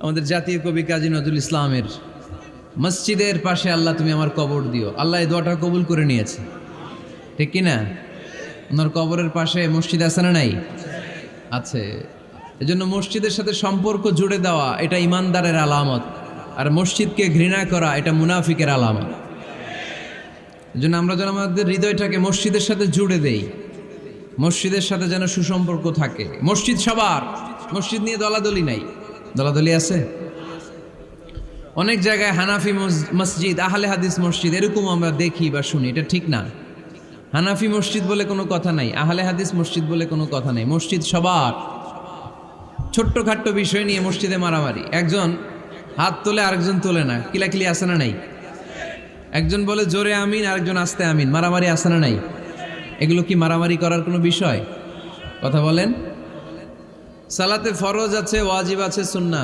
আমাদের জাতীয় কবি কাজী নজরুল ইসলামের মসজিদের পাশে আল্লাহ তুমি আমার কবর দিও। আল্লাহ এই দোয়াটা কবুল করে নিয়েছে, ঠিক কিনা? ওনার কবরের পাশে মসজিদ আছে না নাই? আছে। এজন্য মসজিদের সাথে সম্পর্ক জুড়ে দেওয়া এটা ইমানদারের আলামত, আর মসজিদকে ঘৃণা করা এটা মুনাফিকের আলামত। এজন্য আমরা যেন আমাদের হৃদয়টাকে মসজিদের সাথে জুড়ে দেই, মসজিদের সাথে যেন সুসম্পর্ক থাকে। মসজিদ সবার, মসজিদ নিয়ে দলাদলি নাই। দলাদলি আছে অনেক জায়গায়, হানাফি মসজিদ, আহলে হাদিস মসজিদ, এরকম আমরা দেখি বা শুনি, এটা ঠিক না। হানাফি মসজিদ বলে কোনো কথা নাই, আহলে হাদিস মসজিদ বলে কোনো কথা নাই। মসজিদ সবার। ছোট্টখাট্ট বিষয় নিয়ে মসজিদে মারামারি, একজন হাত তোলে আরেকজন তোলে না, কিলাকিলি আছে না নাই? একজন বলে জোরে আমিন, আরেকজন আস্তে আমিন, মারামারি আছে না নাই? এগুলো কি মারামারি করার কোনো বিষয়? কথা বলেন। সালাতে ফরজ আছে, ওয়াজিব আছে, সুন্নাত